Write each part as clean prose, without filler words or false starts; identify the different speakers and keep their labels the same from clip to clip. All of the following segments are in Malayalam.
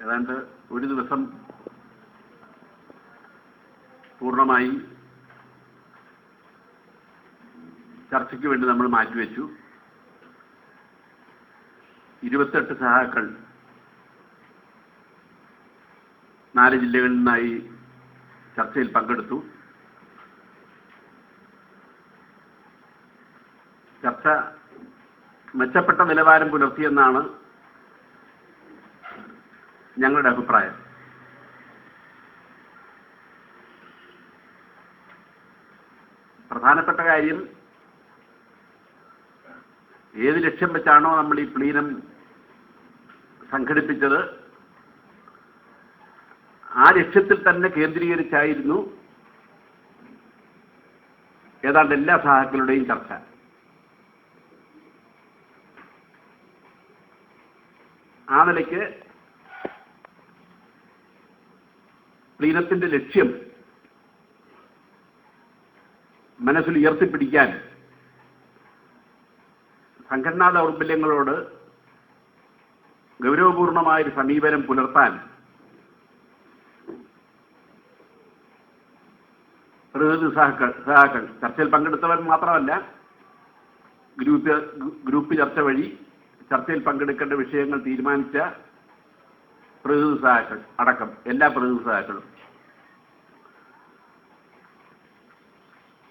Speaker 1: ഏതാണ്ട് ഒരു ദിവസം പൂർണ്ണമായി ചർച്ചയ്ക്ക് വേണ്ടി നമ്മൾ മാറ്റിവെച്ചു. 28 സഹാക്കൾ 4 ജില്ലകളിൽ നിന്നായി ചർച്ചയിൽ പങ്കെടുത്തു. ചർച്ച മെച്ചപ്പെട്ട നിലവാരം പുലർത്തിയെന്നാണ് ഞങ്ങളുടെ അഭിപ്രായം. പ്രധാനപ്പെട്ട കാര്യം, ഏത് ലക്ഷ്യം വെച്ചാണോ നമ്മൾ ഈ പ്ലീനം സംഘടിപ്പിച്ചത് ആ ലക്ഷ്യത്തിൽ തന്നെ കേന്ദ്രീകരിച്ചായിരുന്നു ഏതാണ്ട് എല്ലാ സഹാക്കളുടെയും ചർച്ച. ആ നിലയ്ക്ക് പ്ലീനത്തിന്റെ ലക്ഷ്യം മനസ്സിൽ ഉയർത്തിപ്പിടിക്കാൻ സംഘടനാ ദൗർബല്യങ്ങളോട് ഗൗരവപൂർണമായൊരു സമീപനം പുലർത്താൻ പ്രതിനിധി സഹാക്കൾ ചർച്ചയിൽ പങ്കെടുത്തവർ മാത്രമല്ല, ഗ്രൂപ്പ് ചർച്ച വഴി ചർച്ചയിൽ പങ്കെടുക്കേണ്ട വിഷയങ്ങൾ തീരുമാനിച്ച പ്രതിനിധി സഹാക്കൾ അടക്കം എല്ലാ പ്രതിനിധി സഹാക്കളും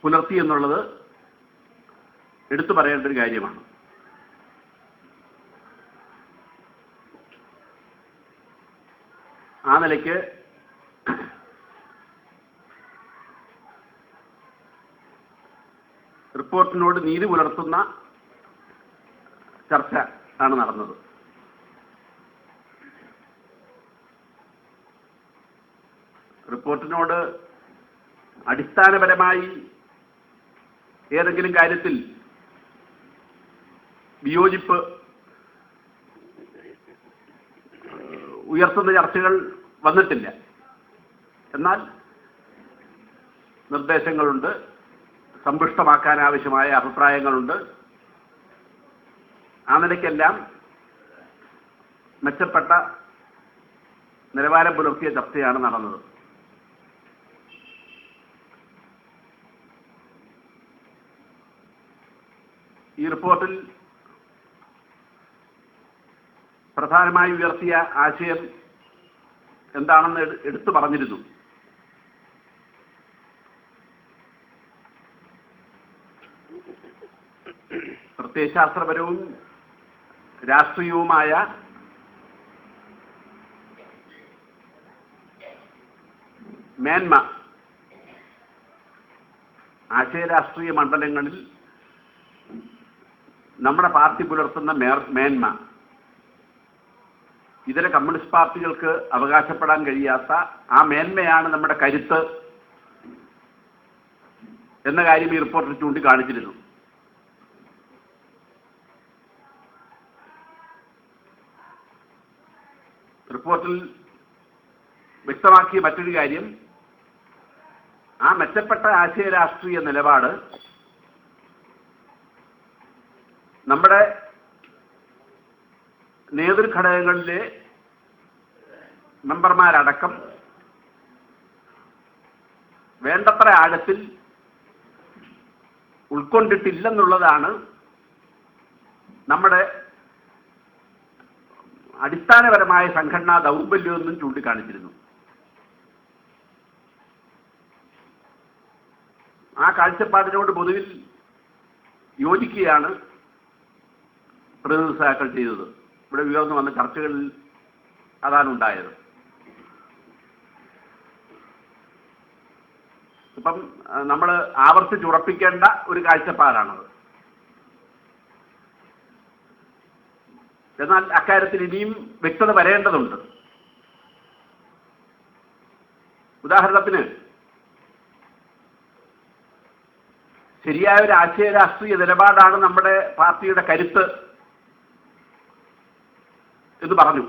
Speaker 1: പുലർത്തി എന്നുള്ളത് എടുത്തു പറയേണ്ട ഒരു കാര്യമാണ്. ആ നിലയ്ക്ക് റിപ്പോർട്ടിനോട് നീതി പുലർത്തുന്ന ചർച്ച ആണ് നടന്നത്. റിപ്പോർട്ടിനോട് അടിസ്ഥാനപരമായി ഏതെങ്കിലും കാര്യത്തിൽ വിയോജിപ്പ് ഉയർത്തുന്ന ചർച്ചകൾ വന്നിട്ടില്ല. എന്നാൽ നിർദ്ദേശങ്ങളുണ്ട്, സമ്പുഷ്ടമാക്കാൻ ആവശ്യമായ അഭിപ്രായങ്ങളുണ്ട്. ആ നിലയ്ക്കെല്ലാം മെച്ചപ്പെട്ട നിലവാരം പുലർത്തിയ ചർച്ചയാണ് നടന്നത്. ഈ റിപ്പോർട്ടിൽ പ്രധാനമായി ഉയർത്തിയ ആശയം എന്താണെന്ന് എടുത്തു പറഞ്ഞിരുന്നു. പ്രത്യയശാസ്ത്രപരവും രാഷ്ട്രീയവുമായ മേന്മ ആശയരാഷ്ട്രീയ മണ്ഡലങ്ങളിൽ നമ്മുടെ പാർട്ടി പുലർത്തുന്ന മേന്മ ഇതര കമ്മ്യൂണിസ്റ്റ് പാർട്ടികൾക്ക് അവകാശപ്പെടാൻ കഴിയാത്ത ആ മേന്മയാണ് നമ്മുടെ കരുത്ത് എന്ന കാര്യം ഈ റിപ്പോർട്ടിൽ ചൂണ്ടിക്കാണിച്ചിരുന്നു. റിപ്പോർട്ടിൽ വ്യക്തമാക്കിയ മറ്റൊരു കാര്യം, ആ മെച്ചപ്പെട്ട ആശയരാഷ്ട്രീയ നിലപാട് നമ്മുടെ നേതൃഘടകങ്ങളിലെ മെമ്പർമാരടക്കം വേണ്ടത്ര ആഴത്തിൽ ഉൾക്കൊണ്ടിട്ടില്ലെന്നുള്ളതാണ് നമ്മുടെ അടിസ്ഥാനപരമായ സംഘടനാ ദൗർബല്യമെന്നും ചൂണ്ടിക്കാണിച്ചിരുന്നു. ആ കാഴ്ചപ്പാടിനോട് പൊതുവിൽ യോജിക്കുകയാണ് പ്രതിനിധി സഹാക്കൾ ചെയ്തത്. ഇവിടെ ഉയർന്നു വന്ന ചർച്ചകളിൽ അതാണ് ഉണ്ടായത്. ഇപ്പം നമ്മൾ ആവർത്തിച്ചുറപ്പിക്കേണ്ട ഒരു കാഴ്ചപ്പാടാണത്. എന്നാൽ അക്കാര്യത്തിൽ ഇനിയും വ്യക്തത വരേണ്ടതുണ്ട്. ഉദാഹരണത്തിന്, ശരിയായ ഒരു ആശയ രാഷ്ട്രീയ നിലപാടാണ് നമ്മുടെ പാർട്ടിയുടെ കരുത്ത് എന്ന് പറഞ്ഞു.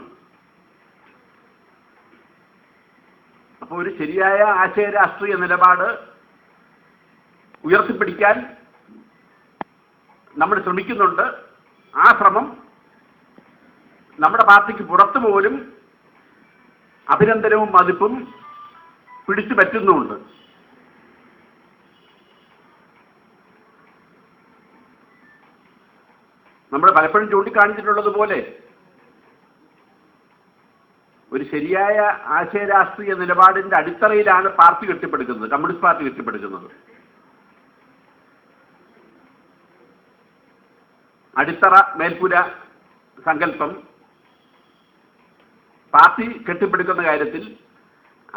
Speaker 1: അപ്പോൾ ഒരു ശരിയായ ആശയ രാഷ്ട്രീയ നിലപാട് ഉയർത്തിപ്പിടിക്കാൻ നമ്മൾ ശ്രമിക്കുന്നുണ്ട്. ആ ശ്രമം നമ്മുടെ പാർട്ടിക്ക് പുറത്തു പോലും അഭിനന്ദനവും മതിപ്പും പിടിച്ചു പറ്റുന്നുമുണ്ട്. നമ്മൾ പലപ്പോഴും ചൂണ്ടിക്കാണിച്ചിട്ടുള്ളതുപോലെ ഒരു ശരിയായ ആശയരാഷ്ട്രീയ നിലപാടിന്റെ അടിത്തറയിലാണ് പാർട്ടി കെട്ടിപ്പടുക്കുന്നത്, കമ്മ്യൂണിസ്റ്റ് പാർട്ടി കെട്ടിപ്പടുക്കുന്നത്. അടിത്തറ മേൽപ്പുര സങ്കല്പം പാർട്ടി കെട്ടിപ്പടുക്കുന്ന കാര്യത്തിൽ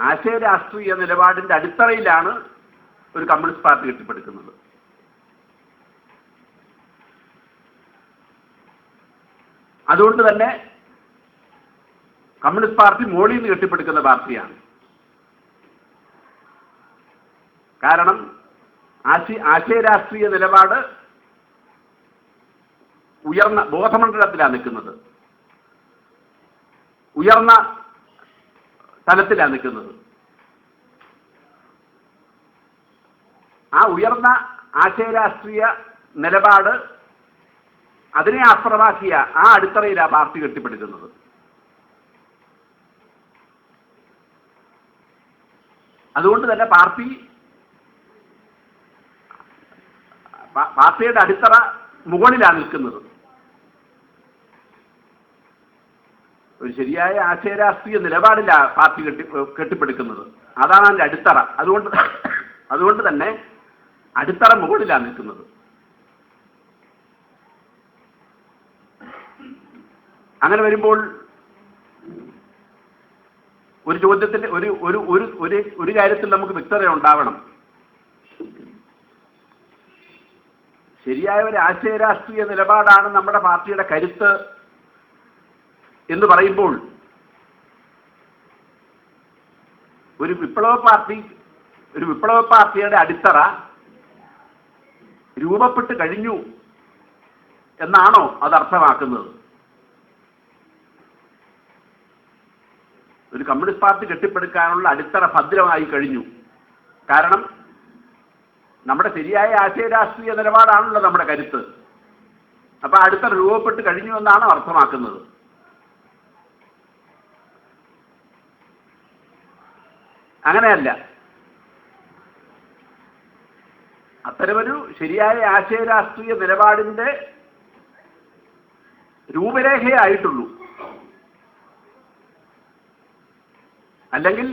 Speaker 1: ആശയരാഷ്ട്രീയ നിലപാടിന്റെ അടിത്തറയിലാണ് ഒരു കമ്മ്യൂണിസ്റ്റ് പാർട്ടി കെട്ടിപ്പടുക്കുന്നത്. അതുകൊണ്ട് തന്നെ കമ്മ്യൂണിസ്റ്റ് പാർട്ടി മോളിൽ നിന്ന് കെട്ടിപ്പടുക്കുന്ന പാർട്ടിയാണ്. കാരണം ആശയരാഷ്ട്രീയ നിലപാട് ഉയർന്ന ബോധമണ്ഡലത്തിലാണ് നിൽക്കുന്നത്, ഉയർന്ന തലത്തിലാണ് നിൽക്കുന്നത്. ആ ഉയർന്ന ആശയരാഷ്ട്രീയ നിലപാട് അതിനെ ആസ്പദമാക്കിയ ആ അടിത്തറയിലാണ് പാർട്ടി കെട്ടിപ്പടുക്കുന്നത്. അതുകൊണ്ട് തന്നെ പാർട്ടിയുടെ അടിത്തറ മുകളിലാണ് നിൽക്കുന്നത്. ഒരു ശരിയായ ആശയരാഷ്ട്രീയ നിലപാടിലാണ് പാർട്ടി കെട്ടിപ്പടുക്കുന്നത്. അതാണ് അതിൻ്റെ അടിത്തറ. അതുകൊണ്ട് തന്നെ അടിത്തറ മുകളിലാണ് നിൽക്കുന്നത്. അങ്ങനെ വരുമ്പോൾ ഒരു ചോദ്യത്തിന്റെ ഒരു കാര്യത്തിൽ നമുക്ക് വ്യക്തത ഉണ്ടാവണം. ശരിയായ ഒരു ആശയരാഷ്ട്രീയ നിലപാടാണ് നമ്മുടെ പാർട്ടിയുടെ കരുത്ത് എന്ന് പറയുമ്പോൾ ഒരു വിപ്ലവ പാർട്ടിയുടെ അടിത്തറ രൂപപ്പെട്ട് കഴിഞ്ഞു എന്നാണോ അത് അർത്ഥമാക്കുന്നത്? ഒരു കമ്മ്യൂണിസ്റ്റ് പാർട്ടി കെട്ടിപ്പടുക്കാനുള്ള അടിത്തറ ഭദ്രമായി കഴിഞ്ഞു. കാരണം നമ്മുടെ ശരിയായ ആശയരാഷ്ട്രീയ നിലപാടാണല്ലോ നമ്മുടെ കരുത്ത്. അപ്പൊ അടിത്തറ രൂപപ്പെട്ട് കഴിഞ്ഞു എന്നാണ് അർത്ഥമാക്കുന്നത്. അങ്ങനെയല്ല. അത്തരമൊരു ശരിയായ ആശയരാഷ്ട്രീയ നിലപാടിന്റെ രൂപരേഖയായിട്ടുള്ളൂ. അല്ലെങ്കിൽ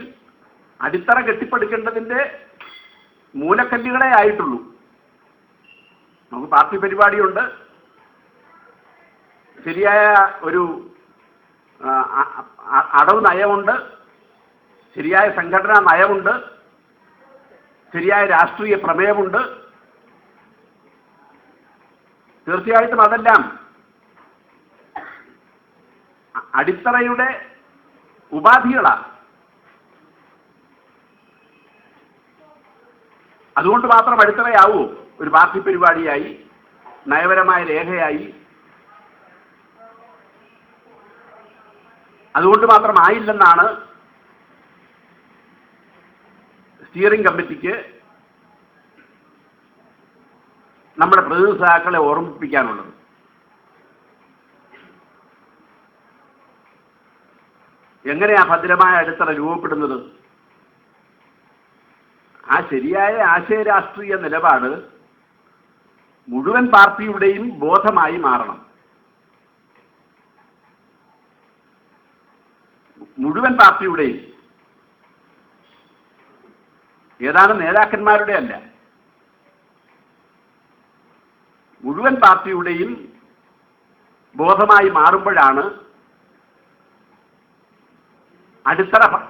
Speaker 1: അടിത്തറ കെട്ടിപ്പടുക്കേണ്ടതിന്റെ മൂലക്കല്ലുകളെ ആയിട്ടുള്ളൂ. നമുക്ക് പാർട്ടി പരിപാടിയുണ്ട്, ശരിയായ ഒരു അടവ് നയമുണ്ട്, ശരിയായ സംഘടനാ നയമുണ്ട്, ശരിയായ രാഷ്ട്രീയ പ്രമേയമുണ്ട്. തീർച്ചയായിട്ടും അതെല്ലാം അടിത്തറയുടെ ഉപാധികളാണ്. അതുകൊണ്ട് മാത്രം അടിത്തറയാവൂ ഒരു പാർട്ടി പരിപാടിയായി, നയപരമായ രേഖയായി? അതുകൊണ്ട് മാത്രമായില്ലെന്നാണ് സ്റ്റിയറിംഗ് കമ്മിറ്റിക്ക് നമ്മുടെ പ്രതിനിധികളെ ഓർമ്മിപ്പിക്കാനുള്ളത്. എങ്ങനെയാ ഭദ്രമായ അടിത്തറ രൂപപ്പെടുന്നത്? ആ ശരിയായ ആശയരാഷ്ട്രീയ നിലപാട് മുഴുവൻ പാർട്ടിയുടെയും ബോധമായി മാറണം. മുഴുവൻ പാർട്ടിയുടെയും, ഏതാനും നേതാക്കന്മാരുടെ അല്ല, മുഴുവൻ പാർട്ടിയുടെയും ബോധമായി മാറുമ്പോഴാണ്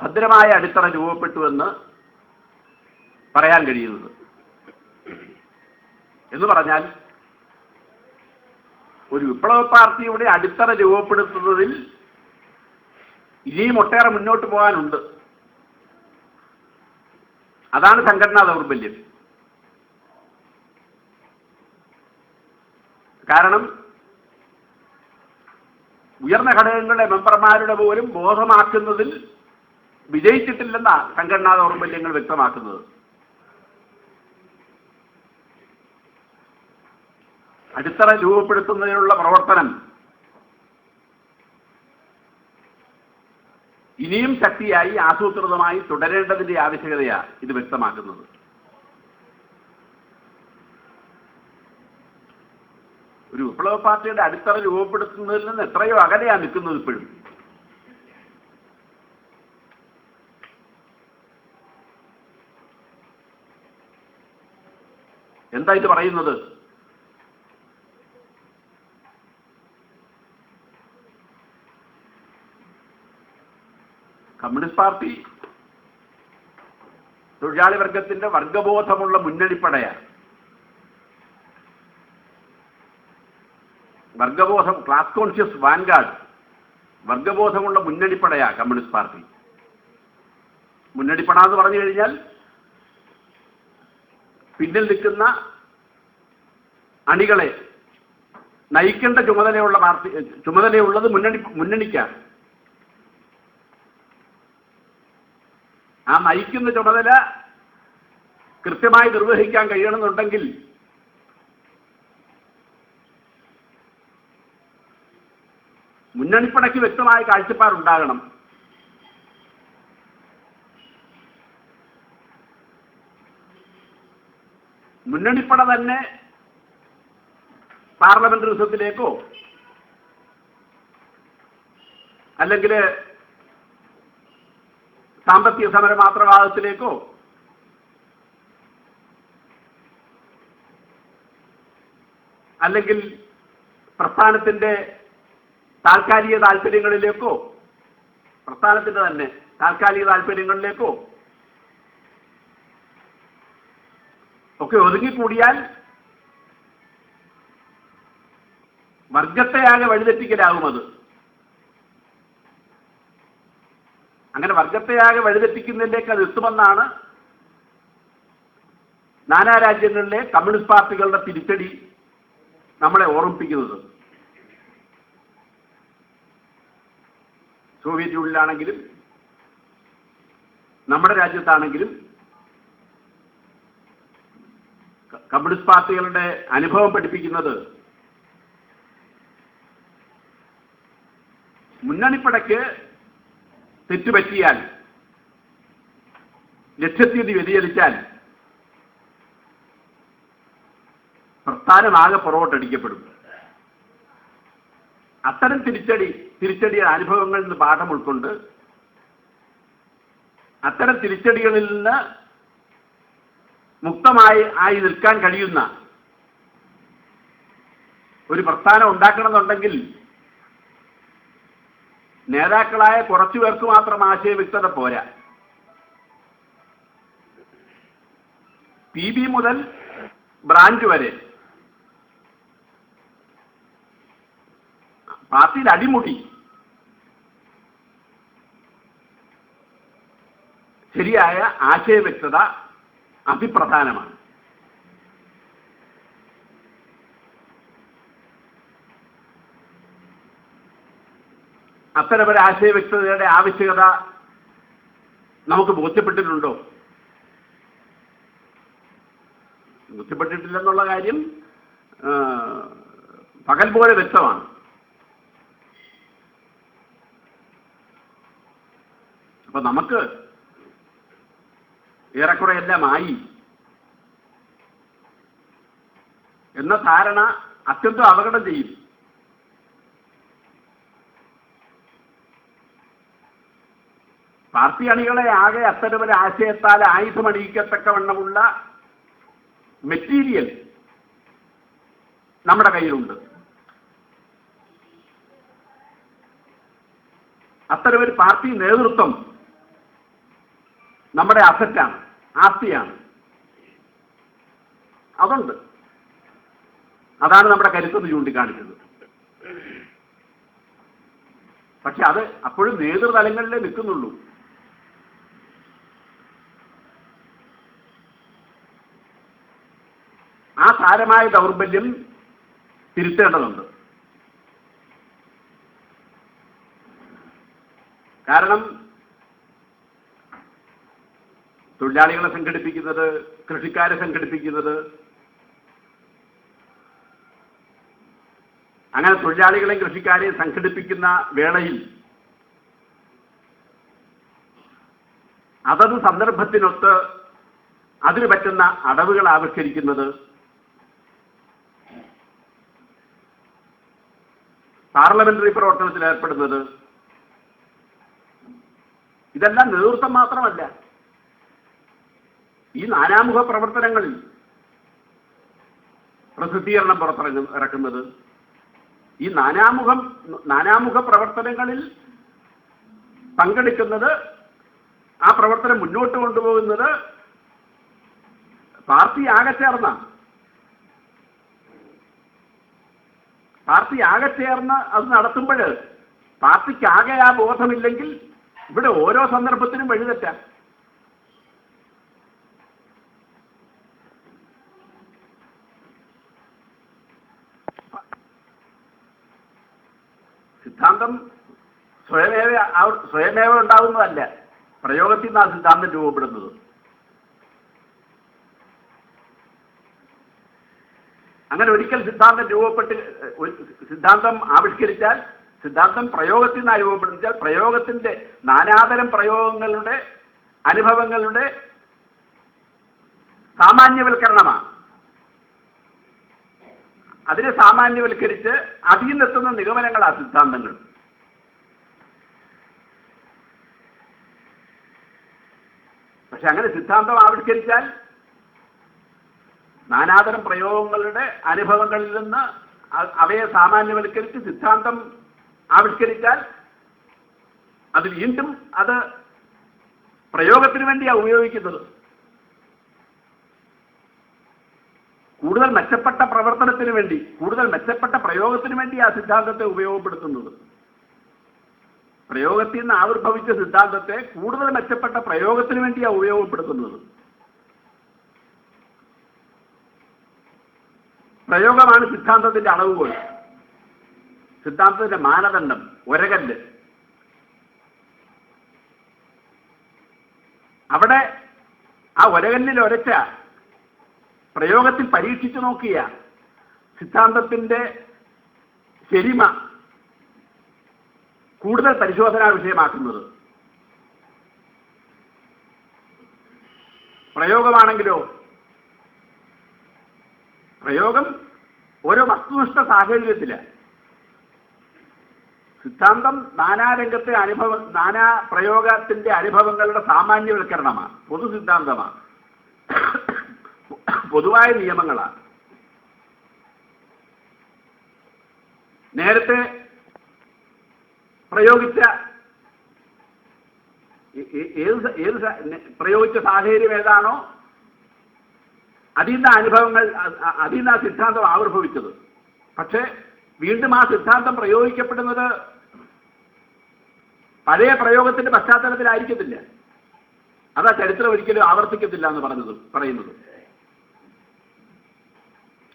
Speaker 1: ഭദ്രമായ അടിത്തറ രൂപപ്പെട്ടുവെന്ന് പറയാൻ കഴിയുന്നത്. എന്ന് പറഞ്ഞാൽ ഒരു വിപ്ലവ പാർട്ടിയുടെ അടിത്തറ രൂപപ്പെടുത്തുന്നതിൽ ഇനിയും ഒട്ടേറെ മുന്നോട്ട് പോകാനുണ്ട്. അതാണ് സംഘടനാ ദൗർബല്യം. കാരണം ഉയർന്ന ഘടകങ്ങളുടെ മെമ്പർമാരുടെ പോലും ബോധമാക്കുന്നതിൽ വിജയിച്ചിട്ടില്ലെന്നാണ് സംഘടനാ ദൗർബല്യങ്ങൾ വ്യക്തമാക്കുന്നത്. അടിത്തറ രൂപപ്പെടുത്തുന്നതിനുള്ള പ്രവർത്തനം ഇനി ഇനിയും ശക്തിയായി ആസൂത്രിതമായി തുടരേണ്ടതിന്റെ ആവശ്യകതയാണ് ഇത് വ്യക്തമാക്കുന്നത്. ഒരു വിപ്ലവ പാർട്ടിയുടെ അടിത്തറ രൂപപ്പെടുത്തുന്നതിൽ നിന്ന് എത്രയോ അകലെയാണ് നിൽക്കുന്നത് ഇപ്പോഴും. എന്താ ഇത് പറയുന്നത്? കമ്മ്യൂണിസ്റ്റ് പാർട്ടി തൊഴിലാളി വർഗത്തിന്റെ വർഗബോധമുള്ള മുന്നണിപ്പടയാണ്. വർഗബോധം, ക്ലാസ് കോൺഷ്യസ് വാൻഗാർഡ്, വർഗബോധമുള്ള മുന്നണിപ്പടയാണ് കമ്മ്യൂണിസ്റ്റ് പാർട്ടി. മുന്നണിപ്പട എന്ന് പറഞ്ഞു കഴിഞ്ഞാൽ പിന്നിൽ നിൽക്കുന്ന അണികളെ നയിക്കേണ്ട ചുമതലയുള്ളത് മുന്നണിക്കാണ്. ആ നയിക്കുന്ന ചുമതല കൃത്യമായി നിർവഹിക്കാൻ കഴിയണമെന്നുണ്ടെങ്കിൽ മുന്നണിപ്പടയ്ക്ക് വ്യക്തമായ കാഴ്ചപ്പാടുണ്ടാകണം. മുന്നണിപ്പട തന്നെ പാർലമെന്ററിസത്തിലേക്കോ അല്ലെങ്കിൽ സാമ്പത്തിക സമരമാത്രവാദത്തിലേക്കോ അല്ലെങ്കിൽ പ്രസ്ഥാനത്തിന്റെ താൽക്കാലിക താല്പര്യങ്ങളിലേക്കോ പ്രസ്ഥാനത്തിന്റെ തന്നെ താൽക്കാലിക താല്പര്യങ്ങളിലേക്കോ ഒക്കെ ഒതുങ്ങിക്കൂടിയാൽ വർഗത്തെയാകെ വഴിതെറ്റിക്കലാകും അത്. അങ്ങനെ വർഗത്തെയാകെ വഴിതെറ്റിക്കുന്നതിലേക്ക് അത് എത്തുമെന്നാണ് നാനാരാജ്യങ്ങളിലെ കമ്മ്യൂണിസ്റ്റ് പാർട്ടികളുടെ തിരിച്ചടി നമ്മളെ ഓർമ്മിപ്പിക്കുന്നത്. സോവിയറ്റ് യൂണിയനിലാണെങ്കിലും നമ്മുടെ രാജ്യത്താണെങ്കിലും കമ്മ്യൂണിസ്റ്റ് പാർട്ടികളുടെ അനുഭവം പഠിപ്പിക്കുന്നത് മുന്നണിപ്പടയ്ക്ക് തെറ്റുപറ്റിയാൽ, ലക്ഷ്യത്തീയതി വ്യതിചലിച്ചാൽ പ്രസ്ഥാനമാകെ പുറകോട്ടടിക്കപ്പെടും. അത്തരം തിരിച്ചടിയുടെ അനുഭവങ്ങളിൽ നിന്ന് പാഠം ഉൾക്കൊണ്ട് അത്തരം തിരിച്ചടികളിൽ നിന്ന് മുക്തമായി നിൽക്കാൻ കഴിയുന്ന ഒരു പ്രസ്ഥാനം ഉണ്ടാക്കണമെന്നുണ്ടെങ്കിൽ നേതാക്കളായ കുറച്ചു പേർക്ക് മാത്രം ആശയവ്യക്തത പോരാ. PB മുതൽ ബ്രാഞ്ച് വരെ പാർട്ടിയിൽ അടിമുടി ശരിയായ ആശയവ്യക്തത അതിപ്രധാനമാണ്. അത്തരമൊരു ആശയവ്യക്തതയുടെ ആവശ്യകത നമുക്ക് ബോധ്യപ്പെട്ടിട്ടുണ്ടോ? ബോധ്യപ്പെട്ടിട്ടില്ലെന്നുള്ള കാര്യം പകൽ പോലെ വ്യക്തമാണ്. അപ്പൊ നമുക്ക് ഏറെക്കുറെ എല്ലാമായി എന്ന ധാരണ അത്യന്തം അപകടം ചെയ്യും. പാർട്ടി അണികളെ ആകെ അത്തരമൊരു ആശയത്താൽ ആയുധമണിയിക്കത്തക്കവണ്ണമുള്ള മെറ്റീരിയൽ നമ്മുടെ കയ്യിലുണ്ട്. അത്തരമൊരു പാർട്ടി നേതൃത്വം നമ്മുടെ അസറ്റാണ്, ആസ്തിയാണ്. അതുണ്ട്. അതാണ് നമ്മുടെ കരുത്തെന്ന് ചൂണ്ടിക്കാണിച്ചത്. പക്ഷെ അത് അപ്പോഴും നേതൃതലങ്ങളിലേ നിൽക്കുന്നുള്ളൂ. ആ സാരമായ ദൗർബല്യം തിരുത്തേണ്ടതുണ്ട്. കാരണം തൊഴിലാളികളെ സംഘടിപ്പിക്കുന്നത്, കൃഷിക്കാരെ സംഘടിപ്പിക്കുന്നത്, അങ്ങനെ തൊഴിലാളികളെയും കൃഷിക്കാരെയും സംഘടിപ്പിക്കുന്ന വേളയിൽ അതത് സന്ദർഭത്തിനൊത്ത് അതിന് പറ്റുന്ന അടവുകൾ ആവിഷ്കരിക്കുന്നത്, പാർലമെന്ററി പ്രവർത്തനത്തിൽ ഏർപ്പെടുന്നത്, ഇതെല്ലാം നേതൃത്വം മാത്രമല്ല. ഈ നാനാമുഖ പ്രവർത്തനങ്ങളിൽ പ്രസിദ്ധീകരണം ഇറക്കുന്നത്, ഈ നാനാമുഖ പ്രവർത്തനങ്ങളിൽ പങ്കെടുക്കുന്നത്, ആ പ്രവർത്തനം മുന്നോട്ട് കൊണ്ടുപോകുന്നത് പാർട്ടി ആകെ ചേർന്ന് അത് നടത്തുമ്പോൾ പാർട്ടിക്കാകെ ആ ബോധമില്ലെങ്കിൽ ഇവിടെ ഓരോ സന്ദർഭത്തിനും വഴിതെറ്റാം. സിദ്ധാന്തം സ്വയമേവ ഉണ്ടാകുന്നതല്ല, പ്രയോഗത്തിൽ നിന്നാണ് സിദ്ധാന്തം രൂപപ്പെടുന്നത്. അങ്ങനെ ഒരിക്കൽ സിദ്ധാന്തം ആവിഷ്കരിച്ചാൽ, സിദ്ധാന്തം പ്രയോഗത്തിൽ നിന്ന് രൂപപ്പെടുത്തിയാൽ പ്രയോഗത്തിന്റെ നാനാതരം പ്രയോഗങ്ങളുടെ അനുഭവങ്ങളുടെ സാമാന്യവൽക്കരണമാണ്. അതിനെ സാമാന്യവൽക്കരിച്ച് അതിൽ നിന്നെത്തുന്ന നിഗമനങ്ങളാണ് സിദ്ധാന്തങ്ങൾ. പക്ഷെ അങ്ങനെ സിദ്ധാന്തം ആവിഷ്കരിച്ചാൽ നാനാതരം പ്രയോഗങ്ങളുടെ അനുഭവങ്ങളിൽ നിന്ന് അവയെ സാമാന്യവൽക്കരിച്ച് സിദ്ധാന്തം ആവിഷ്കരിച്ചാൽ അത് വീണ്ടും അത് പ്രയോഗത്തിന് വേണ്ടിയാണ് ഉപയോഗിക്കുന്നത്. കൂടുതൽ മെച്ചപ്പെട്ട പ്രവർത്തനത്തിന് വേണ്ടി, കൂടുതൽ മെച്ചപ്പെട്ട പ്രയോഗത്തിന് വേണ്ടി ആ സിദ്ധാന്തത്തെ ഉപയോഗപ്പെടുത്തുന്നത്. പ്രയോഗത്തിൽ നിന്ന് ആവിർഭവിച്ച സിദ്ധാന്തത്തെ കൂടുതൽ മെച്ചപ്പെട്ട പ്രയോഗത്തിന് വേണ്ടിയാണ് ഉപയോഗപ്പെടുത്തുന്നത്. പ്രയോഗമാണ് സിദ്ധാന്തത്തിന്റെ അളവുകോൽ, സിദ്ധാന്തത്തിന്റെ മാനദണ്ഡം, ഒരകല്ല്. അവിടെ ആ ഒരകല്ലിൽ ഒരച്ച പ്രയോഗത്തിൽ പരീക്ഷിച്ചു നോക്കിയ സിദ്ധാന്തത്തിന്റെ ശരിമ കൂടുതൽ പരിശോധനാ വിഷയമാക്കുന്നത്. പ്രയോഗമാണെങ്കിലോ, പ്രയോഗം ഓരോ വസ്തുനിഷ്ഠ സാഹചര്യത്തിലാണ്. സിദ്ധാന്തം നാനാരംഗത്തെ നാനാ പ്രയോഗത്തിന്റെ അനുഭവങ്ങളുടെ സാമാന്യവൽക്കരണമാണ്, പൊതു സിദ്ധാന്തമാണ്, പൊതുവായ നിയമങ്ങളാണ്. നേരത്തെ പ്രയോഗിച്ച സാഹചര്യം ഏതാണോ അതിൽ നിന്ന് അനുഭവങ്ങൾ, അതിൽ നിന്ന് ആ സിദ്ധാന്തം ആവിർഭവിച്ചത്. പക്ഷേ വീണ്ടും ആ സിദ്ധാന്തം പ്രയോഗിക്കപ്പെടുന്നത് പഴയ പ്രയോഗത്തിന്റെ പശ്ചാത്തലത്തിലായിരിക്കത്തില്ല. അതാ ചരിത്രം ഒരിക്കലും ആവർത്തിക്കത്തില്ല എന്ന് പറയുന്നത്.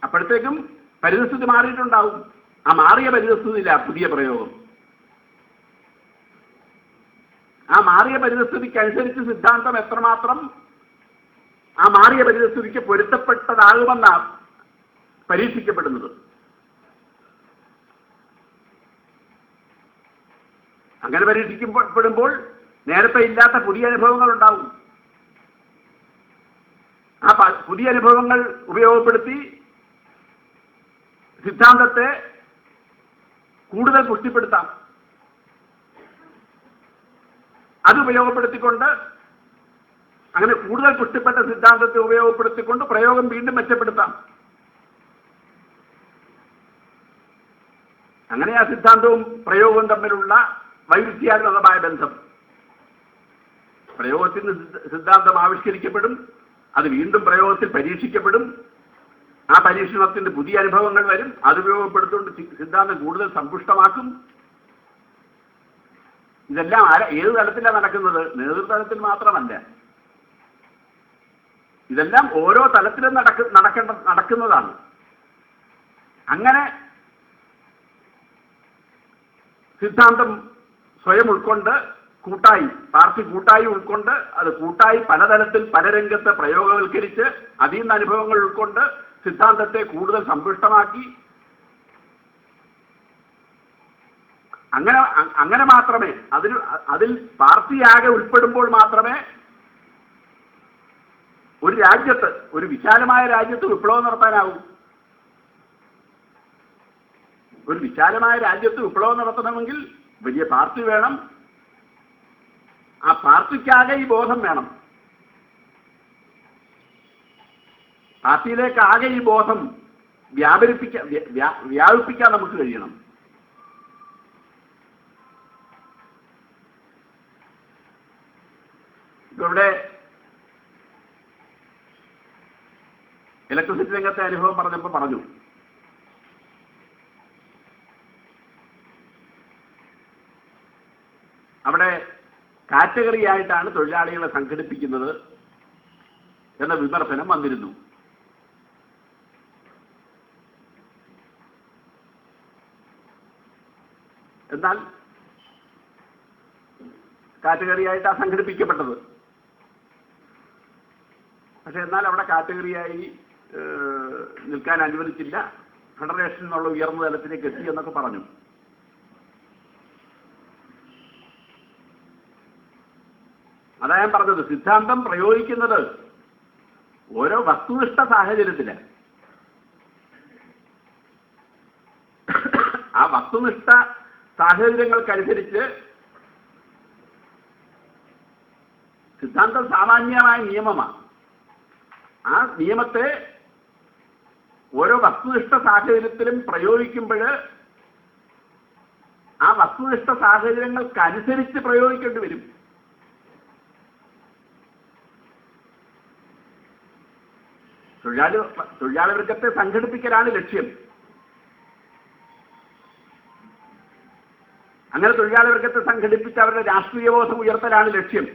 Speaker 1: അപ്പോഴത്തേക്കും പരിതസ്ഥിതി മാറിയിട്ടുണ്ടാവും. ആ മാറിയ പരിതസ്ഥിതിയില്ല പുതിയ പ്രയോഗം. ആ മാറിയ പരിതസ്ഥിതിക്കനുസരിച്ച് സിദ്ധാന്തം എത്രമാത്രം ആ മാറിയ പരിതസ്ഥിതിക്ക് പൊരുത്തപ്പെട്ടതാകുമെന്നാണ് പരീക്ഷിക്കപ്പെടുന്നത്. അങ്ങനെ പരീക്ഷിക്കപ്പെടുമ്പോൾ നേരത്തെ ഇല്ലാത്ത പുതിയ അനുഭവങ്ങൾ ഉണ്ടാവും. ആ പുതിയ അനുഭവങ്ങൾ ഉപയോഗപ്പെടുത്തി സിദ്ധാന്തത്തെ കൂടുതൽ പുഷ്ടിപ്പെടുത്താം. അത് ഉപയോഗപ്പെടുത്തിക്കൊണ്ട്, അങ്ങനെ കൂടുതൽ പുഷ്ടിപ്പെട്ട സിദ്ധാന്തത്തെ ഉപയോഗപ്പെടുത്തിക്കൊണ്ട് പ്രയോഗം വീണ്ടും മെച്ചപ്പെടുത്താം. അങ്ങനെ ആ സിദ്ധാന്തവും പ്രയോഗവും തമ്മിലുള്ള വൈരുദ്ധ്യാത്മകമായ ബന്ധം. പ്രയോഗത്തിന് സിദ്ധാന്തം ആവിഷ്കരിക്കപ്പെടും, അത് വീണ്ടും പ്രയോഗത്തിൽ പരീക്ഷിക്കപ്പെടും, ആ പരീക്ഷണത്തിന്റെ പുതിയ അനുഭവങ്ങൾ വരും, അത് ഉപയോഗപ്പെടുത്തുകൊണ്ട് സിദ്ധാന്തം കൂടുതൽ സമ്പുഷ്ടമാക്കും. ഇതെല്ലാം ഏത് തലത്തിലാണ് നടക്കുന്നത്? നേതൃതലത്തിൽ മാത്രമല്ല, ഇതെല്ലാം ഓരോ തലത്തിലും നടക്കുന്നതാണ്. അങ്ങനെ സിദ്ധാന്തം സ്വയം ഉൾക്കൊണ്ട് പാർട്ടി കൂട്ടായി ഉൾക്കൊണ്ട് അത് കൂട്ടായി പലതലത്തിൽ പല രംഗത്ത് പ്രയോഗവൽക്കരിച്ച് അതിൽ നിന്ന് അനുഭവങ്ങൾ ഉൾക്കൊണ്ട് സിദ്ധാന്തത്തെ കൂടുതൽ സമ്പുഷ്ടമാക്കി, അങ്ങനെ മാത്രമേ അതിൽ പാർട്ടിയാകെ ഉൾപ്പെടുമ്പോൾ മാത്രമേ ഒരു രാജ്യത്ത്, ഒരു വിശാലമായ രാജ്യത്ത് വിപ്ലവം നടത്താനാവും. ഒരു വിശാലമായ രാജ്യത്ത് വിപ്ലവം നടത്തണമെങ്കിൽ വലിയ പാർട്ടി വേണം. ആ പാർട്ടിക്കാകെ ഈ ബോധം വേണം. പാർട്ടിയിലേക്കാകെ ഈ ബോധം വ്യാപിപ്പിക്കാൻ നമുക്ക് കഴിയണം. ഇവിടെ ഇലക്ട്രിസിറ്റി രംഗത്തെ അനുഭവം പറഞ്ഞപ്പോൾ പറഞ്ഞു, അവിടെ കാറ്റഗറി ആയിട്ടാണ് തൊഴിലാളികളെ സംഘടിപ്പിക്കുന്നത് എന്ന വിമർശനം വന്നിരുന്നു. എന്നാൽ കാറ്റഗറിയായിട്ടാണ് സംഘടിപ്പിക്കപ്പെട്ടത്. പക്ഷെ എന്നാൽ അവിടെ കാറ്റഗറിയായി നിൽക്കാൻ അനുവദിച്ചില്ല, ഫെഡറേഷൻ എന്നുള്ള ഉയർന്ന തലത്തിലേക്ക് എത്തി എന്നൊക്കെ പറഞ്ഞു. അതാ ഞാൻ പറഞ്ഞത്, സിദ്ധാന്തം പ്രയോഗിക്കുന്നത് ഓരോ വസ്തുനിഷ്ഠ സാഹചര്യത്തിലാണ്. ആ വസ്തുനിഷ്ഠ സാഹചര്യങ്ങൾക്കനുസരിച്ച് സിദ്ധാന്തം സാമാന്യമായ നിയമമാണ്. ആ നിയമത്തെ ഓരോ വസ്തുനിഷ്ഠ സാഹചര്യത്തിലും പ്രയോഗിക്കുമ്പോൾ ആ വസ്തുനിഷ്ഠ സാഹചര്യങ്ങൾക്കനുസരിച്ച് പ്രയോഗിക്കേണ്ടി വരും. തൊഴിലാളി വർഗത്തെ സംഘടിപ്പിക്കലാണ് ലക്ഷ്യം. അങ്ങനെ തൊഴിലാളി വർഗത്തെ സംഘടിപ്പിച്ച് അവരുടെ രാഷ്ട്രീയ ബോധം ഉയർത്തലാണ് ലക്ഷ്യം.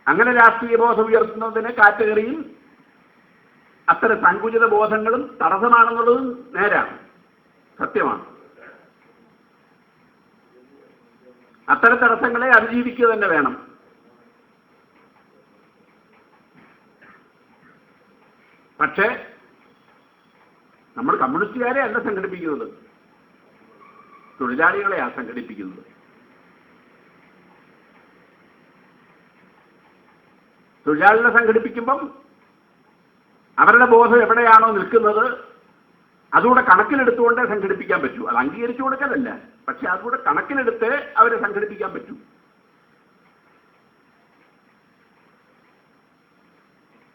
Speaker 1: അങ്ങനെ രാഷ്ട്രീയ ബോധം ഉയർത്തുന്നതിന് കാറ്റഗറിയും അത്തരം സങ്കുചിത ബോധങ്ങളും തടസ്സമാണെന്നുള്ളതും നേരാണ്, സത്യമാണ്. അത്തരം തടസ്സങ്ങളെ അതിജീവിക്കുക തന്നെ വേണം. പക്ഷേ നമ്മൾ കമ്മ്യൂണിസ്റ്റുകാരെ അല്ല സംഘടിപ്പിക്കുന്നത്, തൊഴിലാളികളെയാണ് സംഘടിപ്പിക്കുന്നത്. തൊഴിലാളികളെ സംഘടിപ്പിക്കുമ്പം അവരുടെ ബോധം എവിടെയാണോ നിൽക്കുന്നത് അതുകൂടെ കണക്കിലെടുത്തുകൊണ്ടേ സംഘടിപ്പിക്കാൻ പറ്റൂ. അത് അംഗീകരിച്ചു കൊടുക്കലല്ല, പക്ഷെ അതുകൂടെ കണക്കിലെടുത്ത് അവരെ സംഘടിപ്പിക്കാൻ പറ്റൂ.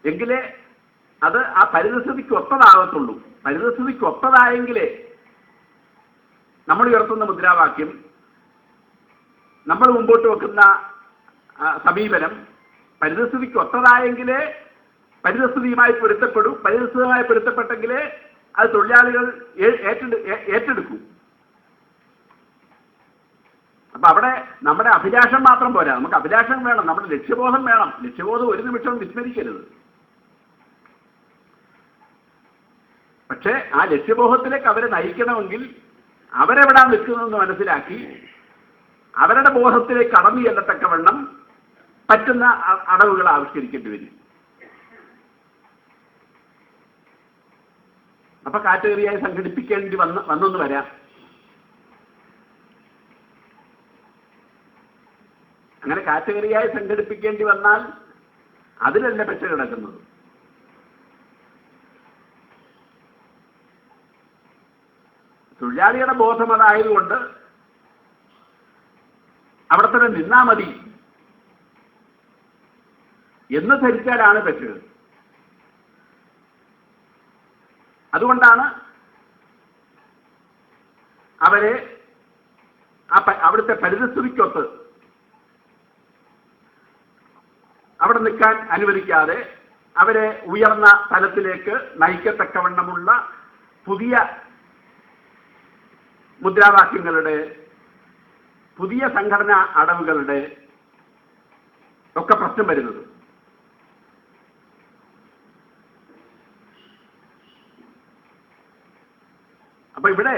Speaker 1: എങ്കിലേ അത് ആ പരിതസ്ഥിതിക്ക് ഒത്തതാകത്തുള്ളൂ. പരിതസ്ഥിതിക്ക് ഒത്തതായെങ്കിലേ നമ്മൾ ഉയർത്തുന്ന മുദ്രാവാക്യം, നമ്മൾ മുമ്പോട്ട് വെക്കുന്ന സമീപനം പരിതസ്ഥിതിക്ക് ഒത്തതായെങ്കിലേ പരിതസ്ഥിതിയുമായി പൊരുത്തപ്പെടൂ. പരിതസ്ഥിതിയുമായി പൊരുത്തപ്പെട്ടെങ്കിലേ അത് തൊഴിലാളികൾ ഏറ്റെടുക്കൂ. അപ്പൊ അവിടെ നമ്മുടെ അഭിലാഷം മാത്രം പോരാ, നമുക്ക് അഭിലാഷം വേണം, നമ്മുടെ ലക്ഷ്യബോധം വേണം. ലക്ഷ്യബോധം ഒരു നിമിഷം വിസ്മരിക്കരുത്. പക്ഷേ ആ ലക്ഷ്യബോധത്തിലേക്ക് അവരെ നയിക്കണമെങ്കിൽ അവരെവിടാൻ നിൽക്കുന്നതെന്ന് മനസ്സിലാക്കി അവരുടെ ബോധത്തിലേക്ക് കടന്നു ചെല്ലത്തക്കവണ്ണം പറ്റുന്ന അടവുകൾ ആവിഷ്കരിക്കേണ്ടി വരും. അപ്പൊ കാറ്റഗറിയായി സംഘടിപ്പിക്കേണ്ടി വന്നെന്ന് വരാം. അങ്ങനെ കാറ്റഗറിയായി സംഘടിപ്പിക്കേണ്ടി വന്നാൽ അതിലല്ല പെട്ട കിടക്കുന്നത്. തൊഴിലാളിയുടെ ബോധം അതായതുകൊണ്ട് അവിടെ തന്നെ നിന്നാ മതി എന്ന് ധരിച്ചാലാണ് തെറ്റ്. അതുകൊണ്ടാണ് അവരെ അവിടുത്തെ പരിതസ്ഥിതിക്കൊത്ത് അവിടെ നിൽക്കാൻ അനുവദിക്കാതെ അവരെ ഉയർന്ന തലത്തിലേക്ക് നയിക്കത്തക്കവണ്ണമുള്ള പുതിയ മുദ്രാവാക്യങ്ങളുടെ, പുതിയ സംഘടനാ അടവുകളുടെ ഒക്കെ പ്രശ്നം വരുന്നത്. അപ്പൊ ഇവിടെ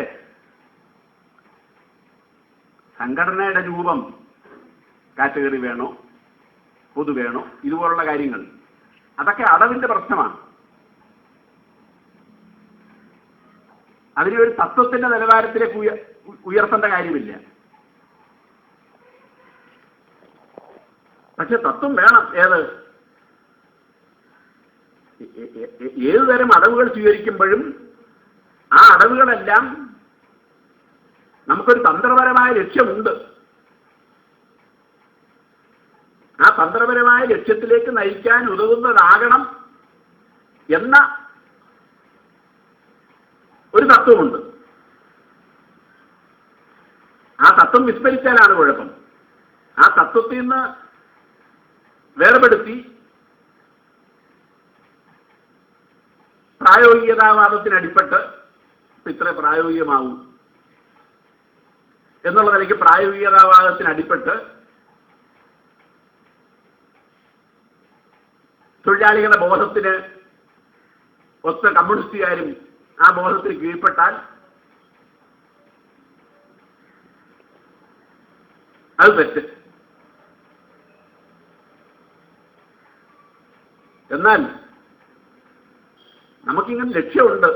Speaker 1: സംഘടനയുടെ രൂപം കാറ്റഗറി വേണോ, പൊതു വേണോ, ഇതുപോലുള്ള കാര്യങ്ങൾ അതൊക്കെ അടവിന്റെ പ്രശ്നമാണ്. അതിനെ ഒരു തത്വത്തിന്റെ നിലവാരത്തിലേക്ക് ഉയർത്തേണ്ട കാര്യമില്ല. പക്ഷെ തത്വം വേണം. ഏതുതരം അടവുകൾ സ്വീകരിക്കുമ്പോഴും ആ അടവുകളെല്ലാം നമുക്കൊരു തന്ത്രപരമായ ലക്ഷ്യമുണ്ട്. ആ തന്ത്രപരമായ ലക്ഷ്യത്തിലേക്ക് നയിക്കാൻ ഉതകുന്നതാകണം എന്ന ഒരു തത്വമുണ്ട്. ആ തത്വം വിസ്മരിച്ചാലാണ് കുഴപ്പം. ആ തത്വത്തിൽ നിന്ന് വേർപെടുത്തി പ്രായോഗികതാവാദത്തിനടിപ്പെട്ട് ഇത്ര പ്രായോഗികമാവും എന്നുള്ള നിലയ്ക്ക് പ്രായോഗികതാവാദത്തിനടിപ്പെട്ട് തൊഴിലാളികളുടെ ബോധത്തിന് ഒത്ത കമ്മ്യൂണിസ്റ്റുകാരും ആ ബോധത്തിന് കീഴ്പ്പെട്ടാൽ അത് തെറ്റ്. എന്നാൽ നമുക്കിങ്ങനെ ലക്ഷ്യമുണ്ട്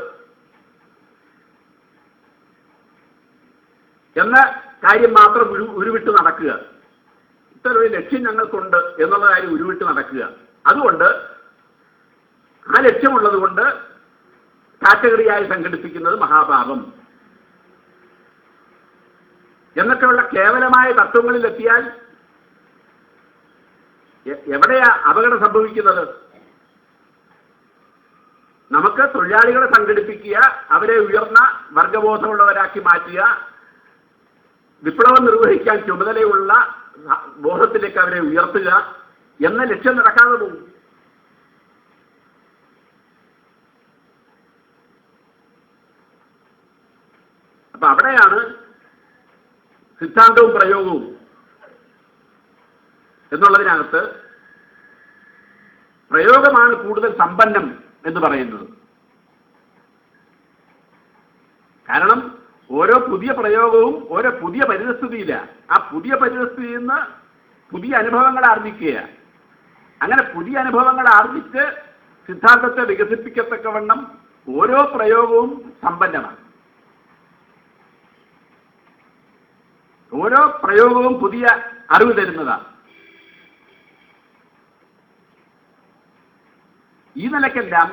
Speaker 1: എന്ന കാര്യം മാത്രം ഉരുവിട്ട് നടക്കുക, ഇത്ര ഒരു ലക്ഷ്യം ഞങ്ങൾക്കുണ്ട് എന്നുള്ള കാര്യം ഉരുവിട്ട് നടക്കുക. അതുകൊണ്ട് ആ ലക്ഷ്യമുള്ളത് കൊണ്ട് കാറ്റഗറിയായി സംഘടിപ്പിക്കുന്നത് മഹാപാപം എന്നൊക്കെയുള്ള കേവലമായ തത്വങ്ങളിലെത്തിയാൽ എവിടെയാ അപകടം സംഭവിക്കുന്നത്? നമുക്ക് തൊഴിലാളികളെ സംഘടിപ്പിക്കുക, അവരെ ഉയർന്ന വർഗബോധമുള്ളവരാക്കി മാറ്റുക, വിപ്ലവം നിർവഹിക്കാൻ ചുമതലയുള്ള ബോധത്തിലേക്ക് അവരെ ഉയർത്തുക എന്ന ലക്ഷ്യം നടക്കാതെ പോകും. അപ്പൊ അവിടെയാണ് സിദ്ധാന്തവും പ്രയോഗവും എന്നുള്ളതിനകത്ത് പ്രയോഗമാണ് കൂടുതൽ സമ്പന്നം എന്ന് പറയുന്നത്. കാരണം ഓരോ പുതിയ പ്രയോഗവും ഓരോ പുതിയ പരിതസ്ഥിതിയിലാണ്. ആ പുതിയ പരിതസ്ഥിതിയിൽ നിന്ന് പുതിയ അനുഭവങ്ങൾ ആർജിക്കുക. അങ്ങനെ പുതിയ അനുഭവങ്ങൾ ആർജിച്ച് സിദ്ധാന്തത്തെ വികസിപ്പിക്കത്തക്കവണ്ണം ഓരോ പ്രയോഗവും സമ്പന്നമാണ്. ഓരോ പ്രയോഗവും പുതിയ അറിവ് തരുന്നതാണ്. ഈ നിലയ്ക്കെല്ലാം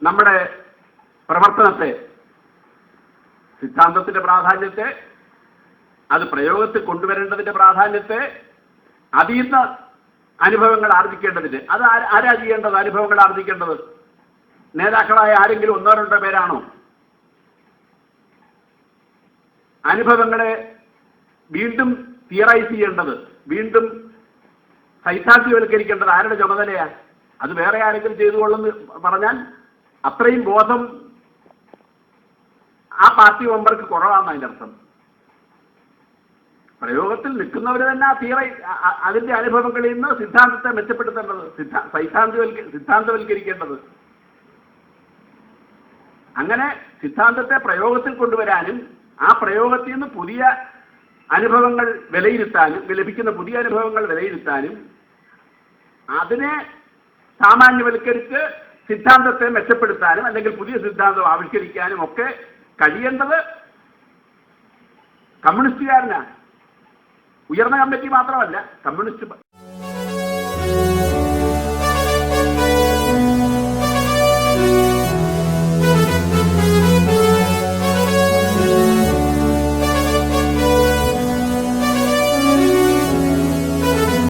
Speaker 1: നമ്മുടെ പ്രവർത്തനത്തെ, സിദ്ധാന്തത്തിന്റെ പ്രാധാന്യത്തെ, അത് പ്രയോഗത്തിൽ കൊണ്ടുവരേണ്ടതിന്റെ പ്രാധാന്യത്തെ, അതിൽ നിന്ന് അനുഭവങ്ങൾ ആർജിക്കേണ്ടതിന് അത് ആരാ ചെയ്യേണ്ടത്? അനുഭവങ്ങൾ ആർജിക്കേണ്ടത് നേതാക്കളായ ആരെങ്കിലും ഒന്നോ രണ്ടോ പേരാണോ? അനുഭവങ്ങളെ വീണ്ടും തിയറൈസ് ചെയ്യേണ്ടത്, വീണ്ടും സൈദ്ധാന്തികവൽക്കരിക്കേണ്ടത് ആരുടെ ചുമതലയാ? അത് വേറെ ആരെങ്കിലും ചെയ്തുകൊള്ളെന്ന് പറഞ്ഞാൽ അത്രയും ബോധം ആ പാർട്ടി മെമ്പർക്ക് കുറവാണെന്ന് അതിൻ്റെ അർത്ഥം. പ്രയോഗത്തിൽ നിൽക്കുന്നവർ തന്നെ ആ അതിന്റെ അനുഭവങ്ങളിൽ നിന്ന് സിദ്ധാന്തത്തെ മെച്ചപ്പെടുത്തേണ്ടത്, സിദ്ധാന്തവൽക്കരിക്കേണ്ടത്. അങ്ങനെ സിദ്ധാന്തത്തെ പ്രയോഗത്തിൽ കൊണ്ടുവരാനും ആ പ്രയോഗത്തിൽ നിന്ന് പുതിയ അനുഭവങ്ങൾ വിലയിരുത്താനും, ലഭിക്കുന്ന പുതിയ അനുഭവങ്ങൾ വിലയിരുത്താനും അതിനെ സാമാന്യവൽക്കരിച്ച് സിദ്ധാന്തത്തെ മെച്ചപ്പെടുത്താനും അല്ലെങ്കിൽ പുതിയ സിദ്ധാന്തം ആവിഷ്കരിക്കാനും ഒക്കെ കഴിയേണ്ടത് കമ്മ്യൂണിസ്റ്റുകാരനാണ്. ഉയർന്ന കമ്മിറ്റി മാത്രമല്ല, കമ്മ്യൂണിസ്റ്റ്